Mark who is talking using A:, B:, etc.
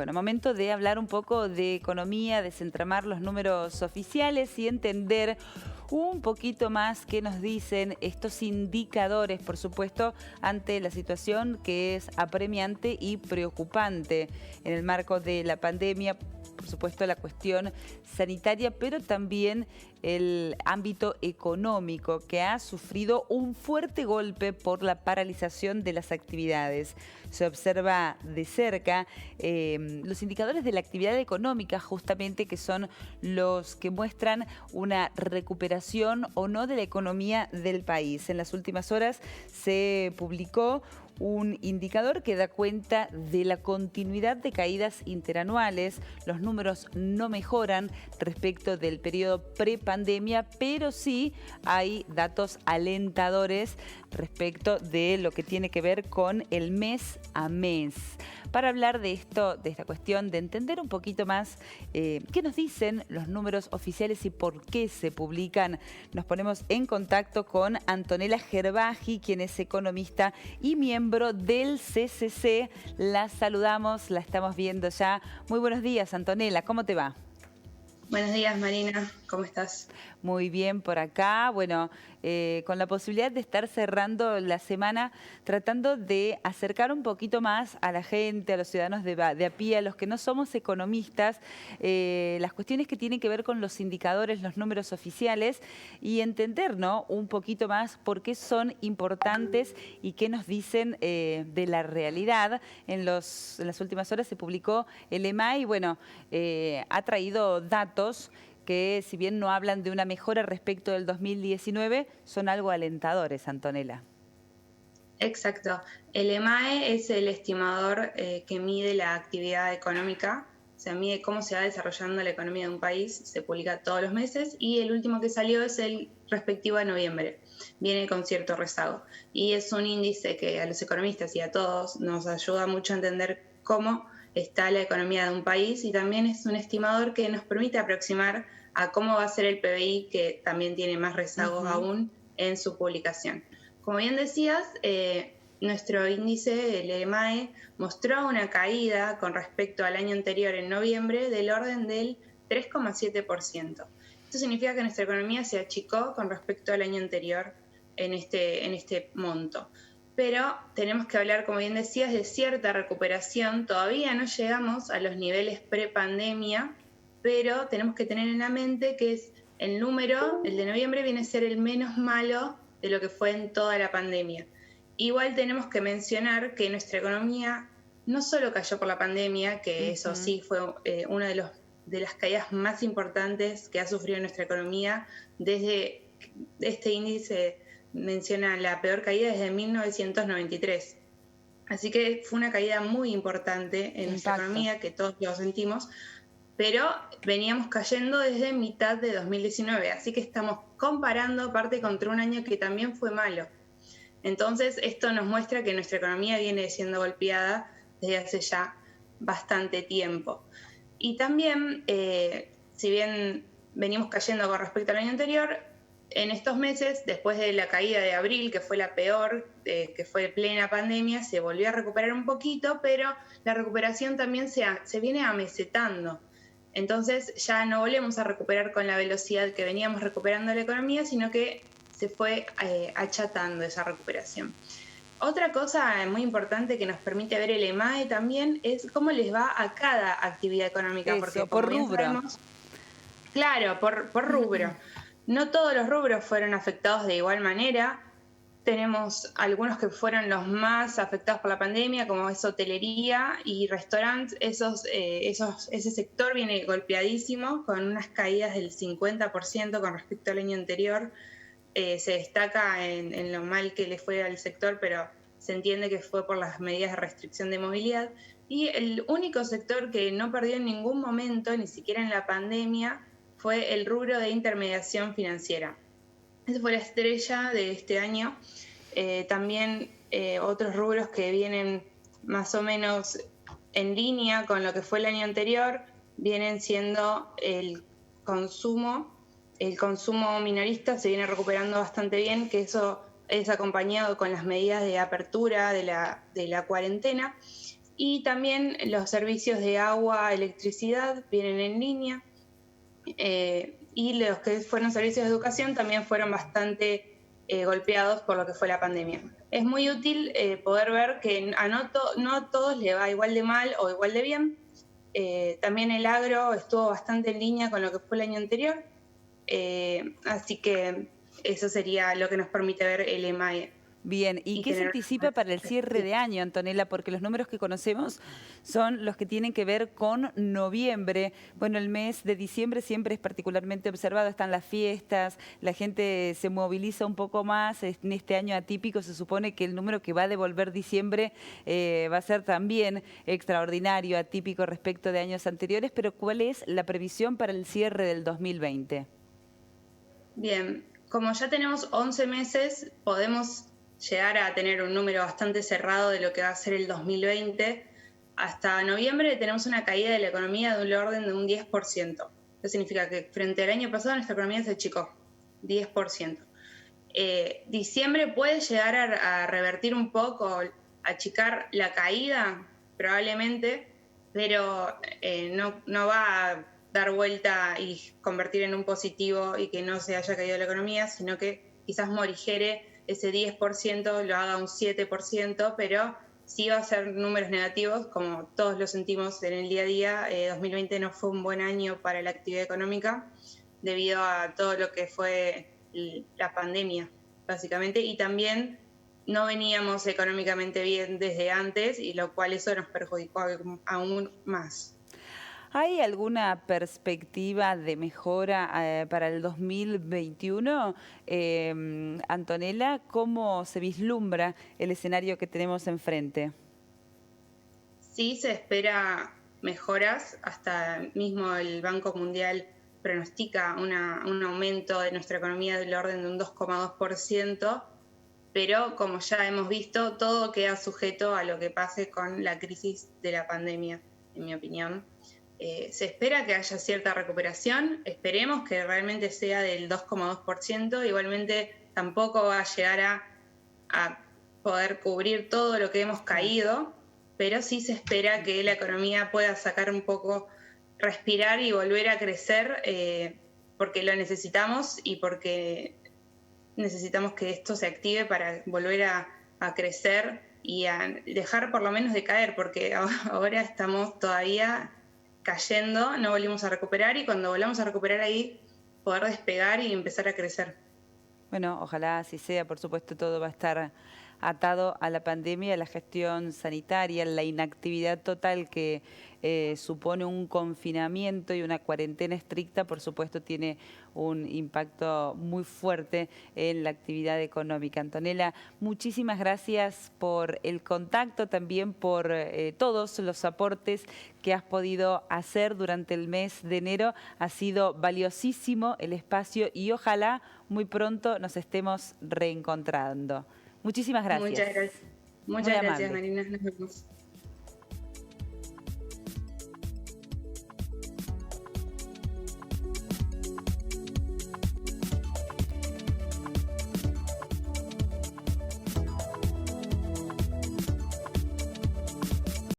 A: Bueno, momento de hablar un poco de economía, desentramar los números oficiales y entender un poquito más qué nos dicen estos indicadores, por supuesto, ante la situación que es apremiante y preocupante en el marco de la pandemia. Por supuesto, la cuestión sanitaria, pero también el ámbito económico, que ha sufrido un fuerte golpe por la paralización de las actividades. Se observa de cerca los indicadores de la actividad económica, justamente, que son los que muestran una recuperación o no de la economía del país. En las últimas horas se publicó un indicador que da cuenta de la continuidad de caídas interanuales. Los números no mejoran respecto del periodo prepandemia, pero sí hay datos alentadores respecto de lo que tiene que ver con el mes a mes. Para hablar de esto, de esta cuestión, de entender un poquito más qué nos dicen los números oficiales y por qué se publican, nos ponemos en contacto con Antonella Gerbaji, quien es economista y miembro del CCC. La saludamos, la estamos viendo ya. Muy buenos días, Antonella, ¿cómo te va?
B: Buenos días, Marina, ¿cómo estás?
A: Muy bien por acá. Bueno, con la posibilidad de estar cerrando la semana, tratando de acercar un poquito más a la gente, a los ciudadanos de a pie, a los que no somos economistas, las cuestiones que tienen que ver con los indicadores, los números oficiales, y entender, ¿no?, un poquito más por qué son importantes y qué nos dicen de la realidad. En las últimas horas se publicó el EMAI y, bueno, ha traído datos que, si bien no hablan de una mejora respecto del 2019, son algo alentadores, Antonella.
B: Exacto. El EMAE es el estimador que mide la actividad económica, o sea, mide cómo se va desarrollando la economía de un país, se publica todos los meses y el último que salió es el respectivo a noviembre. Viene con cierto rezago y es un índice que a los economistas y a todos nos ayuda mucho a entender cómo está la economía de un país, y también es un estimador que nos permite aproximar a cómo va a ser el PBI, que también tiene más rezagos aún en su publicación. Como bien decías, nuestro índice, el EMAE, mostró una caída con respecto al año anterior, en noviembre, del orden del 3,7%. Esto significa que nuestra economía se achicó con respecto al año anterior en este monto. Pero tenemos que hablar, como bien decías, de cierta recuperación. Todavía no llegamos a los niveles prepandemia, pero tenemos que tener en la mente que es el número, el de noviembre, viene a ser el menos malo de lo que fue en toda la pandemia. Igual tenemos que mencionar que nuestra economía no solo cayó por la pandemia, que eso sí fue una de las caídas más importantes que ha sufrido nuestra economía. Desde este índice menciona la peor caída desde 1993. Así que fue una caída muy importante en nuestra economía, que todos lo sentimos, pero veníamos cayendo desde mitad de 2019, así que estamos comparando aparte contra un año que también fue malo. Entonces, esto nos muestra que nuestra economía viene siendo golpeada desde hace ya bastante tiempo. Y también, si bien venimos cayendo con respecto al año anterior, en estos meses, después de la caída de abril, que fue la peor, que fue plena pandemia, se volvió a recuperar un poquito, pero la recuperación también se viene amesetando. Entonces ya no volvemos a recuperar con la velocidad que veníamos recuperando la economía, sino que se fue achatando esa recuperación. Otra cosa muy importante que nos permite ver el EMAE también es cómo les va a cada actividad económica.
A: Eso,
B: porque
A: por rubro.
B: Sabemos, claro, por rubro. No todos los rubros fueron afectados de igual manera. Tenemos algunos que fueron los más afectados por la pandemia, como es hotelería y restaurantes. Ese sector viene golpeadísimo, con unas caídas del 50% con respecto al año anterior. Se destaca en lo mal que le fue al sector, pero se entiende que fue por las medidas de restricción de movilidad. Y el único sector que no perdió en ningún momento, ni siquiera en la pandemia, fue el rubro de intermediación financiera. Esa fue la estrella de este año. También otros rubros que vienen más o menos en línea con lo que fue el año anterior vienen siendo el consumo. El consumo minorista se viene recuperando bastante bien, que eso es acompañado con las medidas de apertura de la cuarentena. y también los servicios de agua, electricidad vienen en línea, y los que fueron servicios de educación también fueron bastante golpeados por lo que fue la pandemia. Es muy útil poder ver que no a todos le va igual de mal o igual de bien. También el agro estuvo bastante en línea con lo que fue el año anterior, así que eso sería lo que nos permite ver el EMAE.
A: Bien, ¿y qué se anticipa para el cierre de año, Antonella? Porque los números que conocemos son los que tienen que ver con noviembre. Bueno, el mes de diciembre siempre es particularmente observado, están las fiestas, la gente se moviliza un poco más. En este año atípico se supone que el número que va a devolver diciembre va a ser también extraordinario, atípico respecto de años anteriores, pero ¿cuál es la previsión para el cierre del 2020?
B: Bien, como ya tenemos 11 meses, podemos llegar a tener un número bastante cerrado de lo que va a ser el 2020. Hasta noviembre tenemos una caída de la economía de un orden de un 10%. Eso significa que frente al año pasado nuestra economía se achicó 10%. Diciembre puede llegar a revertir un poco, achicar la caída probablemente, pero no va a dar vuelta y convertir en un positivo y que no se haya caído la economía, sino que quizás morigere ese 10%, lo haga un 7%, pero sí va a ser números negativos, como todos lo sentimos en el día a día. 2020 no fue un buen año para la actividad económica debido a todo lo que fue la pandemia, básicamente, y también no veníamos económicamente bien desde antes, y lo cual eso nos perjudicó aún más.
A: ¿Hay alguna perspectiva de mejora para el 2021? Antonella, ¿cómo se vislumbra el escenario que tenemos enfrente?
B: Sí, se espera mejoras, hasta mismo el Banco Mundial pronostica un aumento de nuestra economía del orden de un 2,2%, pero como ya hemos visto, todo queda sujeto a lo que pase con la crisis de la pandemia, en mi opinión. Se espera que haya cierta recuperación, esperemos que realmente sea del 2,2%, igualmente tampoco va a llegar a poder cubrir todo lo que hemos caído, pero sí se espera que la economía pueda sacar un poco, respirar y volver a crecer, porque lo necesitamos y porque necesitamos que esto se active para volver a crecer y a dejar por lo menos de caer, porque ahora estamos todavía cayendo, no volvimos a recuperar, y cuando volvamos a recuperar ahí poder despegar y empezar a crecer.
A: Bueno, ojalá así sea. Por supuesto, todo va a estar atado a la pandemia, a la gestión sanitaria, la inactividad total que supone un confinamiento y una cuarentena estricta, por supuesto, tiene un impacto muy fuerte en la actividad económica. Antonella, muchísimas gracias por el contacto, también por todos los aportes que has podido hacer durante el mes de enero. Ha sido valiosísimo el espacio y ojalá muy pronto nos estemos reencontrando. Muchísimas gracias.
B: Muchas gracias. Muchas gracias, Marina. Nos vemos.